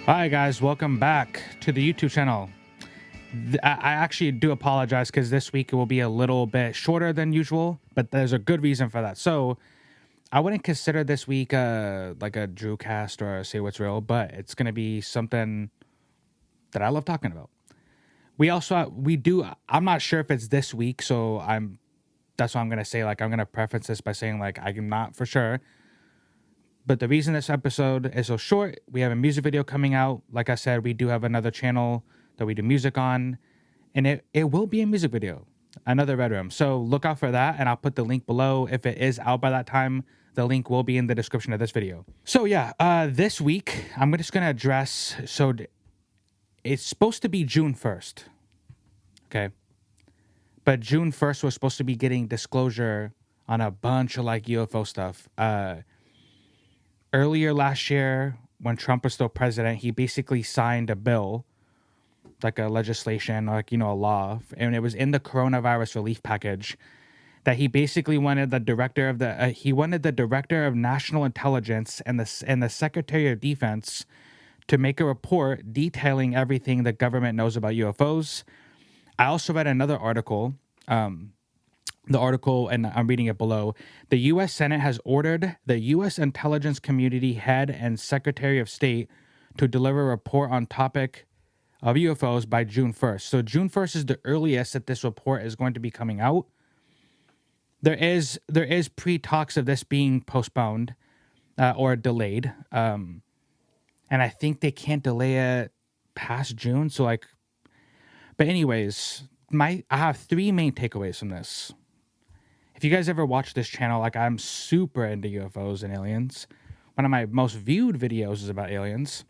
Hi guys, welcome back to the YouTube channel. I actually do apologize because this week it will be a little bit shorter than usual, but there's a good reason for that. So I wouldn't consider this week like a Drew cast or a Say What's Real, but it's gonna be something that I love talking about. I'm not sure if it's this week, so that's what I'm gonna say. Like I'm gonna preface this by saying like I'm not for sure. But the reason this episode is so short, we have a music video coming out. Like I said, we do have another channel that we do music on, and it will be a music video, another Red Room. So look out for that, and I'll put the link below. If it is out by that time, the link will be in the description of this video. So yeah, this week, I'm just going to address, it's supposed to be June 1st, okay? But June 1st was supposed to be getting disclosure on a bunch of like UFO stuff. Earlier last year, when Trump was still president, he basically signed a bill, like a legislation, like, a law, and it was in the coronavirus relief package that he basically wanted the director of the director of national intelligence and the secretary of defense to make a report detailing everything the government knows about UFOs. I also read another article. The article, and I'm reading it below. The U.S. Senate has ordered the U.S. intelligence community head and Secretary of State to deliver a report on topic of UFOs by June 1st. So June 1st is the earliest that this report is going to be coming out. There is pre-talks of this being postponed or delayed. And I think they can't delay it past June. But anyways, I have three main takeaways from this. If you guys ever watch this channel, like I'm super into UFOs and aliens. One of my most viewed videos is about aliens.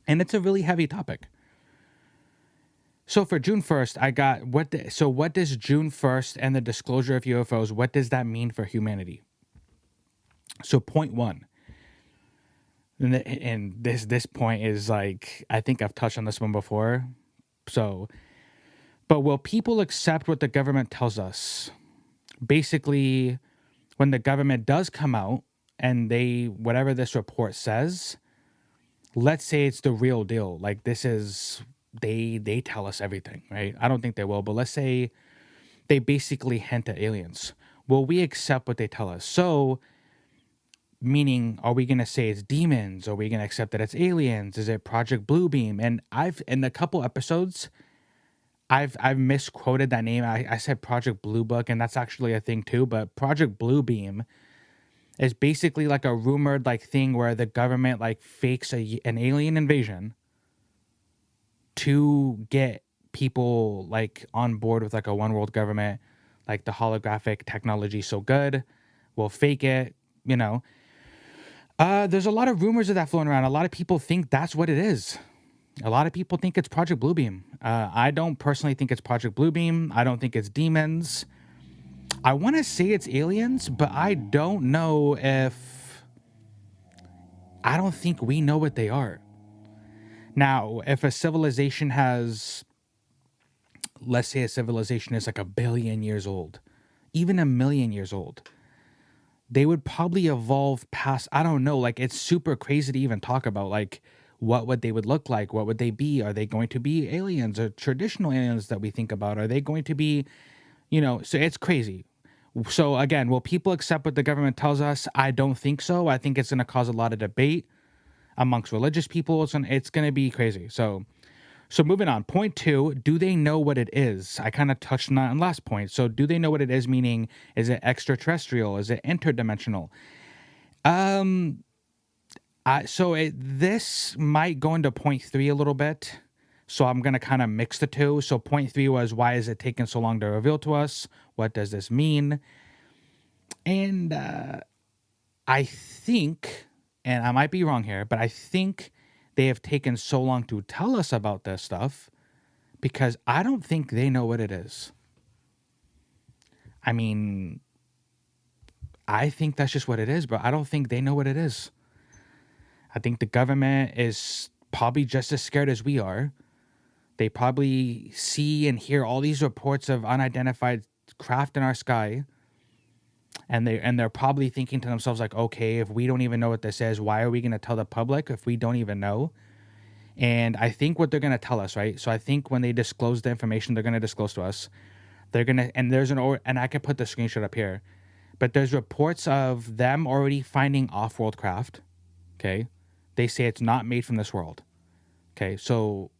And it's a really heavy topic. So for June 1st, I got what does June 1st and the disclosure of UFOs, what does that mean for humanity? So point one. And this point is like, I think I've touched on this one before. But will people accept what the government tells us? Basically, when the government does come out and whatever this report says, let's say it's the real deal. Like this is, they tell us everything, right? I don't think they will, but let's say they basically hint at aliens. Will we accept what they tell us? So, meaning, are we going to say it's demons? Are we going to accept that it's aliens? Is it Project Bluebeam? And in a couple episodes, I've misquoted that name. I said Project Blue Book, and that's actually a thing too. But Project Bluebeam is basically like a rumored like thing where the government like fakes an alien invasion to get people like on board with like a one world government, like the holographic technology so good, we'll fake it. There's a lot of rumors of that flowing around. A lot of people think that's what it is. A lot of people think it's Project Bluebeam. I don't personally think it's Project Bluebeam. I don't think it's demons. I want to say it's aliens, but I don't know I don't think we know what they are. Now, if a civilization let's say a civilization is like 1 billion years old, even 1 million years old, they would probably evolve past, I don't know, like it's super crazy to even talk about, like, what would they would look like? What would they be? Are they going to be aliens or traditional aliens that we think about? Are they going to be, so it's crazy. So again, will people accept what the government tells us? I don't think so. I think it's going to cause a lot of debate amongst religious people. It's going to be crazy. So moving on. Point two, do they know what it is? I kind of touched on that in last point. So do they know what it is? Meaning, is it extraterrestrial? Is it interdimensional? This might go into point three a little bit. So I'm going to kind of mix the two. So point three was, why is it taking so long to reveal to us? What does this mean? And I think, and I might be wrong here, but I think they have taken so long to tell us about this stuff because I don't think they know what it is. I mean, I think that's just what it is, but I don't think they know what it is. I think the government is probably just as scared as we are. They probably see and hear all these reports of unidentified craft in our sky. And they're probably thinking to themselves like, okay, if we don't even know what this is, why are we going to tell the public if we don't even know? And I think what they're going to tell us, right? So I think when they disclose the information they're going to disclose to us, they're going to, and and I could put the screenshot up here, but there's reports of them already finding off-world craft. Okay. They say it's not made from this world. Okay. So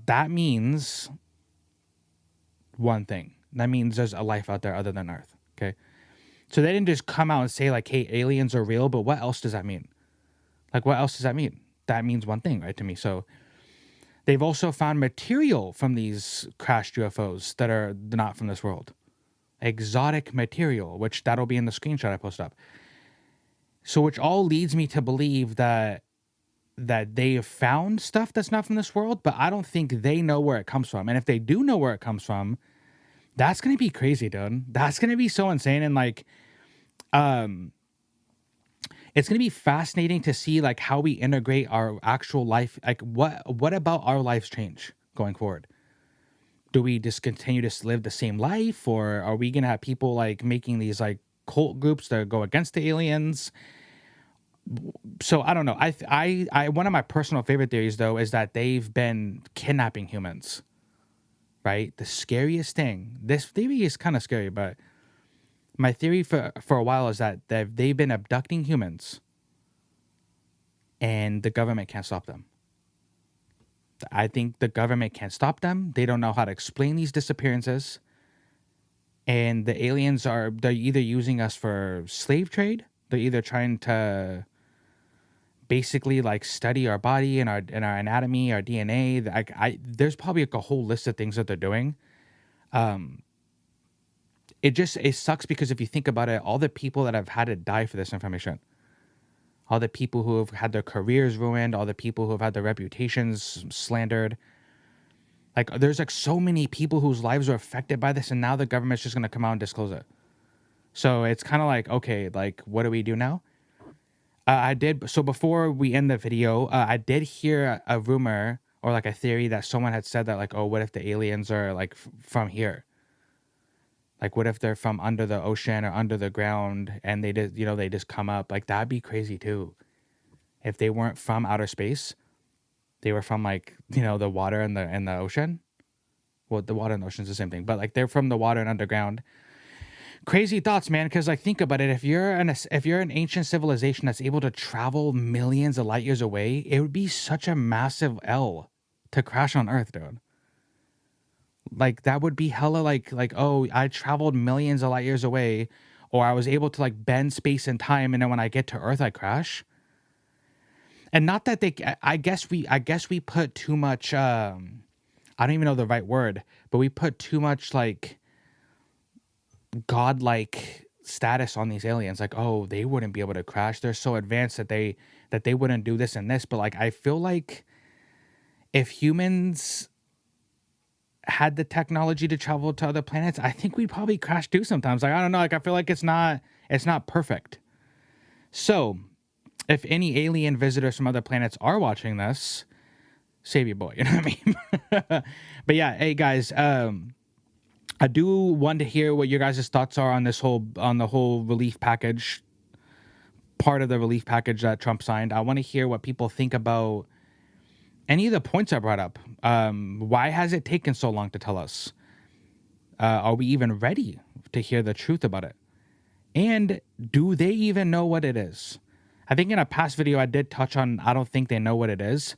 that means one thing. That means there's a life out there other than Earth. Okay. So they didn't just come out and say like, hey, aliens are real, but what else does that mean? Like, what else does that mean? That means one thing, right, to me. So they've also found material from these crashed UFOs that are not from this world. Exotic material, which that'll be in the screenshot I post up. So which all leads me to believe that they have found stuff that's not from this world, but I don't think they know where it comes from. And if they do know where it comes from, that's going to be crazy, dude. That's going to be so insane. And like, it's going to be fascinating to see like how we integrate our actual life. Like what about our lives change going forward? Do we just continue to live the same life, or are we going to have people like making these like cult groups that go against the aliens? So I don't know. I one of my personal favorite theories though is that they've been kidnapping humans. Right? The scariest thing. This theory is kind of scary, but my theory for a while is that they've been abducting humans and the government can't stop them. I think the government can't stop them. They don't know how to explain these disappearances. And the aliens they're either using us for slave trade. They're either trying to basically like study our body and our anatomy, our DNA. There's probably like a whole list of things that they're doing. It sucks because if you think about it, all the people that have had to die for this information, all the people who have had their careers ruined, all the people who have had their reputations slandered, like there's like so many people whose lives are affected by this, and now the government's just going to come out and disclose it. So it's kind of like, okay, like what do we do now? So before we end the video, I did hear a rumor or like a theory that someone had said that like, oh, what if the aliens are like from here? Like, what if they're from under the ocean or under the ground and they just, they just come up? Like, that'd be crazy too. If they weren't from outer space, they were from like, the water and the ocean. Well, the water and the ocean is the same thing, but like they're from the water and underground. Crazy thoughts, man. Because like, think about it. If you're an ancient civilization that's able to travel millions of light years away, it would be such a massive L to crash on Earth, dude. Like that would be hella like, oh, I traveled millions of light years away, or I was able to like bend space and time, and then when I get to Earth, I crash. And not that I guess we put too much, I don't even know the right word, but we put too much like godlike status on these aliens. Like, oh, they wouldn't be able to crash. They're so advanced that they wouldn't do this and this. But like, I feel like if humans had the technology to travel to other planets, I think we'd probably crash too sometimes. Like, I don't know. Like, I feel like it's not perfect. So if any alien visitors from other planets are watching this, save your boy. You know what I mean? But yeah, hey guys, I do want to hear what your guys' thoughts are on the whole relief package, part of the relief package that Trump signed. I want to hear what people think about any of the points I brought up. Why has it taken so long to tell us? Are we even ready to hear the truth about it? And do they even know what it is? I think in a past video I did touch on, I don't think they know what it is.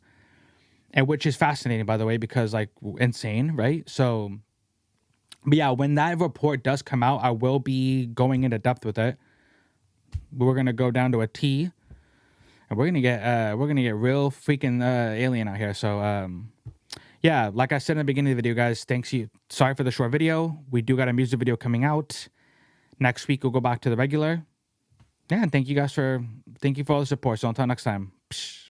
And which is fascinating, by the way, because like insane, right? So, but yeah, when that report does come out, I will be going into depth with it. We're going to go down to a T. And we're gonna get real freaking alien out here. So yeah, like I said in the beginning of the video, guys, sorry for the short video. We do got a music video coming out. Next week we'll go back to the regular. Yeah, and thank you for all the support. So until next time. Psh.